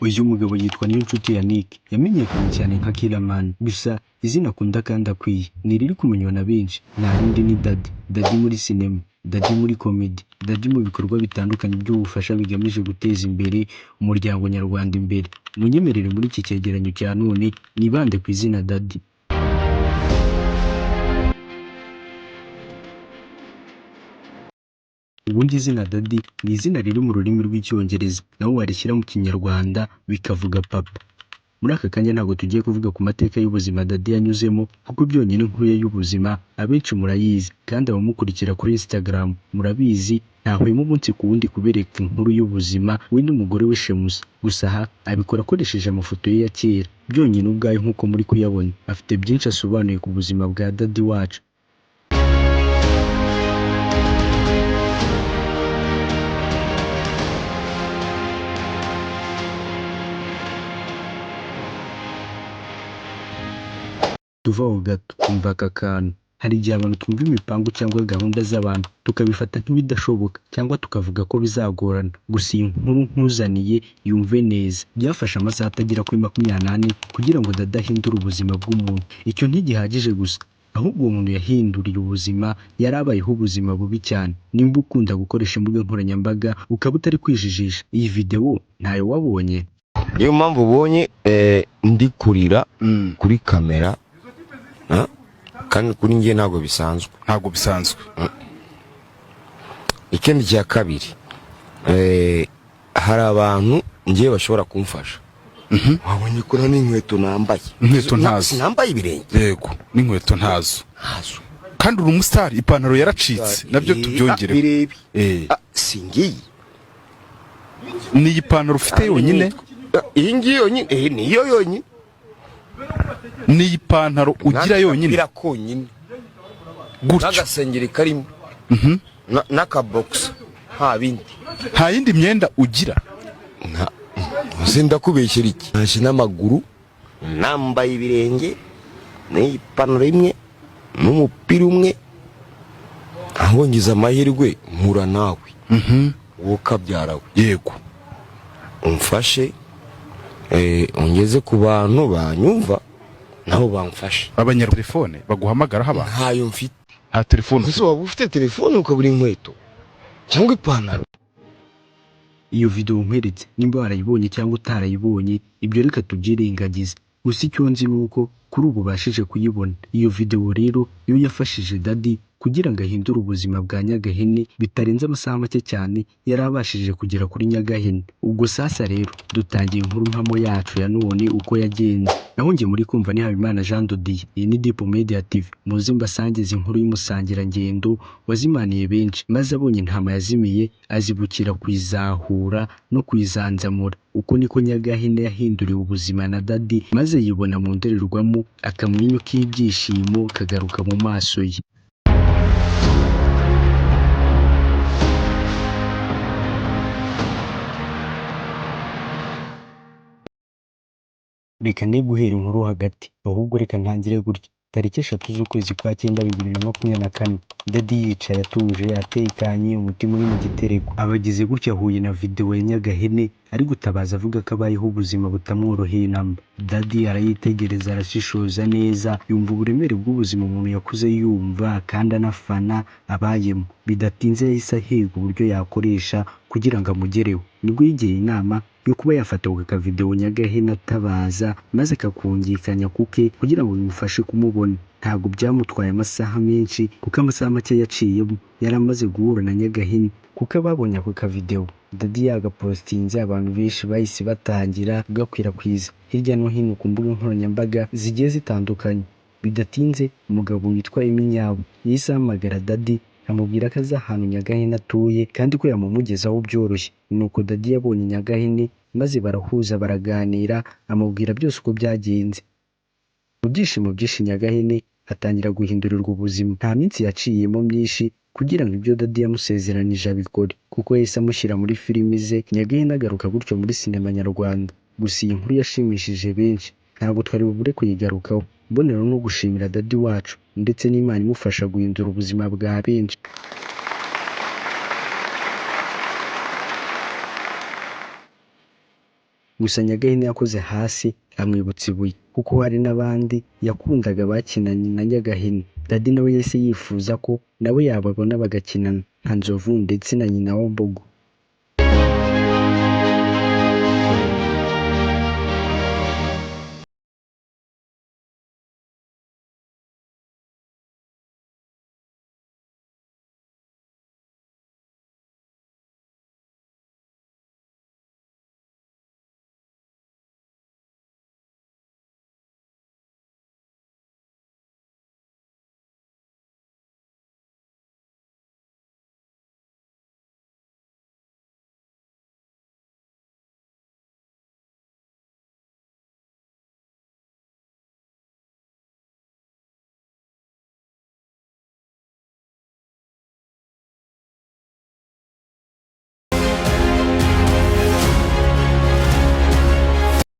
Uyu mugabo yitwa Niyonshuti Yannick yamenyekanye cyane nka Killerman, gusa izina akunda kandi akwiye ni riri kumenywa na benshi, nta rindi ni Daddy. Daddy muri sinema, Daddy muri comedy, Daddy mu bikorwa bitandukanye by'ubufasha bigamije guteza imbere umuryango nyarwanda imbere. Munyemerere muri iki cyegeranyo cya none nibande ku izina Daddy. Ubundi izina Daddy ni izina riri mu rurimi rw'icyongereza, naho warishyira mu kinyarwanda bikavuga papa. Muri aka kanya ntabwo tugiye kuvuga ku mateka y'ubuzima Daddy yanyuzemo, kuko byonyine inkuru ye y'ubuzima abenshi murayizi, kandi abamukurikira kuri Instagram murabizi ntahwema umunsi ku wundi kubereka inkuru y'ubuzima we n'umugore we Shemusa. Gusa aha abikora akoresheje amafoto ye ya kera, byonyine ubwayo nk'uko muri kuyabona afite byinshi asobanuye ku buzima bwa Daddy wacu. Tuvaho gato umva aka kantu. Hari igihe abantu twumva imipango cyangwa gahunda z'abantu tukabifata nk'ibidashoboka cyangwa tukavuga ko bizagorana, gusa iyi nkuru nkuzaniye yumve neza. Byafashe amasaha atagera kuri 28 kugira ngo Daddy ahindure ubuzima bw'umuntu. Icyo ntigihagije gusa, ahubwo uwo muntu yahinduriye ubuzima yari abayeho ubuzima bubi cyane. Nimba ukunda gukoresha imbuga nkoranyambaga ukaba utari kwijijisha, iyi video ntayo wabonye. Niyo mpamvu ubonye ndi kurira kuri kamera, kandi kuri njye ntabwo bisanzwe. Ikindi cya kabiri, hari abantu njye bashobora kumfasha. Wabonye ko nta n'inkweto nambaye. Inkweto ntazo. Nambaye ibirenge. Yego, n'inkweto ntazo. Kandi uri umustar, ipantaro yaracitse, nabyo tubyongereho. Singiye. Ni ipantaro ufite yonyine? Iyi ngiyi yonyine, niyo yonyine. Ni ipantaro ugira yonyine? Birakonyine. Gutyo. N'agasengeri karimo. N'akabox. Nta bindi. Nta yindi myenda ugira? Sindakubeshyera iki. Ntashi n'amaguru, nambaye ibirenge, n'ipantaro imwe, n'umupira umwe. Aho ngize amahirwe mpura nawe. Wowe kabyarawe. Yego. Umfashe, ungeze ku bantu banyumva nabo bamfashe. Abanyarwanda baguhamagara haba? Ntayo mfite. Ha telefone. Ese waba ufite telefone ukabura inkweto cyangwa ipantaro? Iyo video nkweretse nimba warayibonye cyangwa utarayibonye, ibyo reka tubyirengagize. Gusa icyo nzi nuko kuri ubu bashije kuyibona. Iyo video rero yo yafashije Daddy kugira ngo ahindure ubuzima bwa Nyagahene, bitarenze amasaha make cyane yarabashije kugera kuri Nyagahene. Ubwo sasa rero dutangiye inkuru mpamo yacu ya none uko yagenze. Naho ngiye muri kumva ni Habimana Jean de Dieu. Iyi ni Deep Media TV. Muze mbasangize inkuru y'umusangira ngendo wazimaniye benshi, maze abonye intama yazimiye azibukira kwizahura no kwizanzamura. Uko niko Nyagahene yahinduriwe ubuzima na Daddy, maze yibona mu ndorerwamo, akamwenyu k'ibyishimo kagaruka mu maso ye. Reka ne guhera inkuru hagati, ahubwo reka ntangire gutya. Tariki 3 z'ukwezi kwa 9 2024, Daddy yicaye atuje atekanye, umutima uri mu gitereko. Abagize gutya ahuye na video ya Nyagahene ari gutabaza avuga ko abayeho ubuzima butamworoheye namba. Daddy arayitegereza, arashishoza neza, yumva uburemere bw'ubuzima umuntu yakuze yumva kandi anafana abayemo. Bidatinze yahise ahiga uburyo yakoresha kugira ngo amugereho. Nibwo yigiye inama yo kuba yafata ka video Nyagahene atabaza, maze kakungikanya kuke kugira ngo bimufashe kumubona. Ntabwo byamutwaye amasaha menshi, kuko amasaha make yaciyemo yaramaze guhura na Nyagahene. Kuko babonye ako ka video Daddy yagapostinze, abantu benshi bahise batangira gakwirakwiza hirya no hino ku mbuga nkoranyambaga zigiye zitandukanye. Bidatinze umugabo witwa Iminyabo yahise ahamagara Daddy amubwira ko aza ahantu Nyagahene atuye kandi ko yamumugezaho byoroshye. Nuko Daddy yabonye Nyagahene maze barahuza baraganira, amubwira byose uko byagenze. Mu byishimo byinshi Nyagahene atangira guhindurirwa ubuzima. Nta minsi yaciyemo myinshi kugira ngo ibyo Daddy yamusezeranije abikore, kuko yahise amushyira muri filimi ze. Nyagahene agaruka gutyo muri sinema nyarwanda. Gusa iyi nkuru yashimishije benshi, ntabwo twari bubure kuyigarukaho. Mbonero no gushimira Daddy wacu ndetse n'Imana imufasha guhindura ubuzima bwa benshi. gusa Nyagahene yakoze hasi amwibutsa ibuye kuko hari n'abandi yakundaga bakinanye na Nyagahene. Dady nawe yahise yifuza ko nawe yababona bagakinana nka Nzovu ndetse na nyina wa Mbogo.